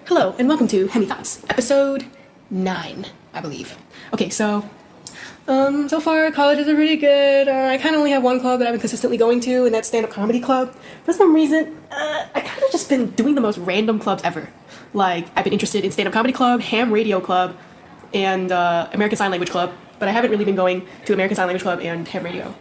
Hello, and welcome to Haemi Thoughts, episode 9, I believe. Okay, so far college is pretty good. I kind of only have one club that I've been consistently going to, and that's stand-up comedy club. For some reason, I kind of just been doing the most random clubs ever. Like, I've been interested in stand-up comedy club, ham radio club, and American Sign Language club, but I haven't really been going to American Sign Language club and ham radio.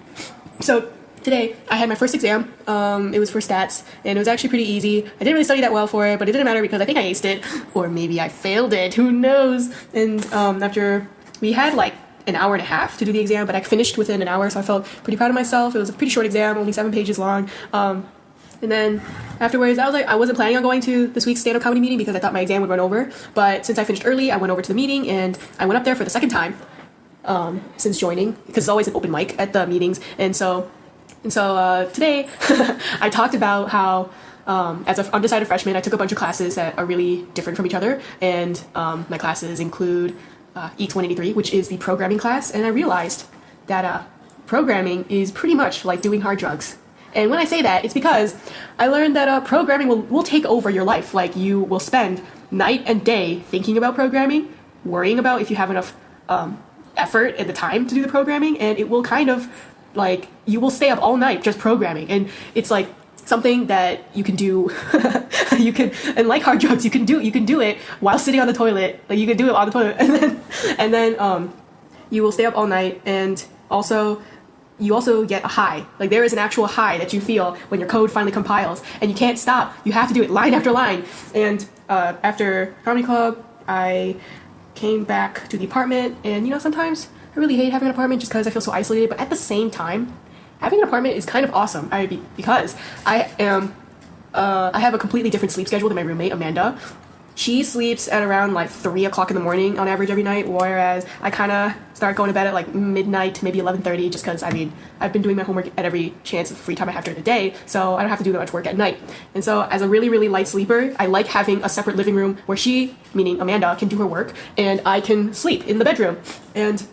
So today, I had my first exam. It was for stats, and it was actually pretty easy. I didn't really study that well for it, but it didn't matter because I think I aced it, or maybe I failed it, who knows? And after, we had like an hour and a half to do the exam, but I finished within an hour, so I felt pretty proud of myself. It was a pretty short exam, only 7 pages long. And then afterwards, I wasn't planning on going to this week's stand-up comedy meeting because I thought my exam would run over, but since I finished early, I went over to the meeting, and I went up there for the second time since joining, because it's always an open mic at the meetings, and so today, I talked about how, as an undecided freshman, I took a bunch of classes that are really different from each other, and my classes include EATS 183, which is the programming class, and I realized that programming is pretty much like doing hard drugs. And when I say that, it's because I learned that programming will take over your life. Like, you will spend night and day thinking about programming, worrying about if you have enough effort and the time to do the programming, and it will kind of, like, you will stay up all night just programming, and it's like something that you can do. You can, and like hard drugs, you can do it while sitting on the toilet. Like, you can do it on the toilet, and then you will stay up all night, and you also get a high. Like, there is an actual high that you feel when your code finally compiles, and you can't stop. You have to do it line after line. And after comedy club, I came back to the apartment, and sometimes I really hate having an apartment just because I feel so isolated, but at the same time, having an apartment is kind of awesome. Because I have a completely different sleep schedule than my roommate, Amanda. She sleeps at around like 3 o'clock in the morning on average every night, whereas I kind of start going to bed at like midnight, maybe 11:30, just because, I've been doing my homework at every chance of free time I have during the day, so I don't have to do that much work at night. And so, as a really, really light sleeper, I like having a separate living room where she, meaning Amanda, can do her work, and I can sleep in the bedroom. And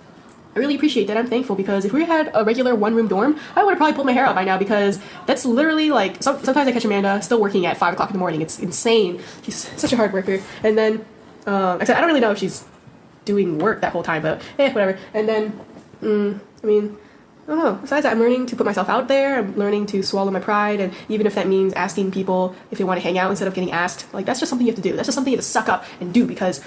I really appreciate that. I'm thankful, because if we had a regular one-room dorm, I would have probably pulled my hair out by now, because that's literally like, sometimes I catch Amanda still working at 5 o'clock in the morning. It's insane. She's such a hard worker. And then, except I don't really know if she's doing work that whole time, but whatever. And then, I don't know. Besides that, I'm learning to put myself out there. I'm learning to swallow my pride, and even if that means asking people if they want to hang out instead of getting asked, like, that's just something you have to do. That's just something you have to suck up and do, because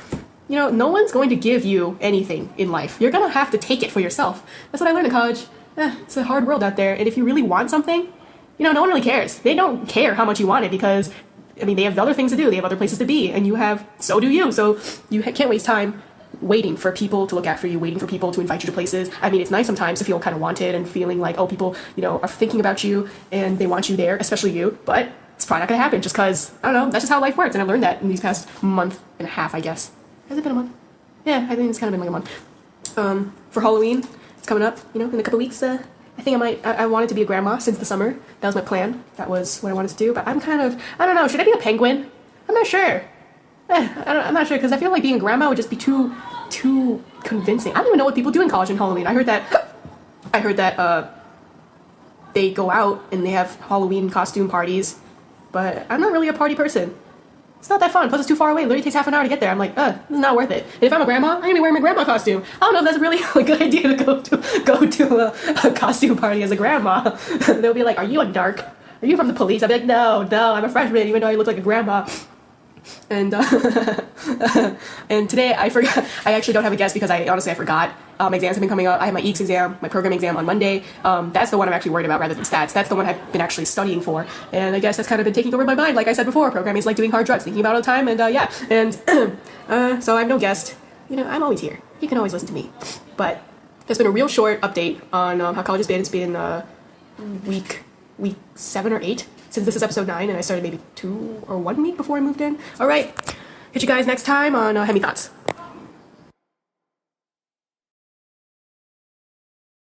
no one's going to give you anything in life. You're gonna have to take it for yourself. That's what I learned in college. It's a hard world out there, and if you really want something, no one really cares. They don't care how much you want it, because, they have other things to do. They have other places to be, and so do you. So you can't waste time waiting for people to look out for you, waiting for people to invite you to places. It's nice sometimes to feel kind of wanted and feeling like, oh, people, are thinking about you, and they want you there, especially you, but it's probably not gonna happen just because, I don't know, that's just how life works, and I learned that in these past month and a half, I guess. Has it been a month? Yeah, I think it's kind of been like a month. For Halloween, it's coming up, in a couple weeks. I think I wanted to be a grandma since the summer. That was my plan. That was what I wanted to do. But I'm kind of, I don't know, should I be a penguin? I'm not sure. I'm not sure, because I feel like being a grandma would just be too convincing. I don't even know what people do in college on Halloween. I heard that they go out and they have Halloween costume parties, but I'm not really a party person. It's not that fun. Plus, it's too far away. It literally takes half an hour to get there. I'm like, this is not worth it. And if I'm a grandma, I'm gonna be wearing my grandma costume. I don't know if that's really a good idea to go to a costume party as a grandma. They'll be like, "Are you a narc? Are you from the police?" I'll be like, "No, I'm a freshman, even though I look like a grandma." And and today I forgot. I actually don't have a guest because I forgot. My exams have been coming up. I have my EATS exam, my programming exam on Monday. That's the one I'm actually worried about rather than stats. That's the one I've been actually studying for. And I guess that's kind of been taking over my mind. Like I said before, programming is like doing hard drugs, thinking about it all the time. And so I'm no guest. I'm always here. You can always listen to me. But there's been a real short update on how college has been. It's been week 7 or 8 since this is episode 9, and I started maybe 2 or 1 week before I moved in. All right. Catch you guys next time on Haemi Thoughts.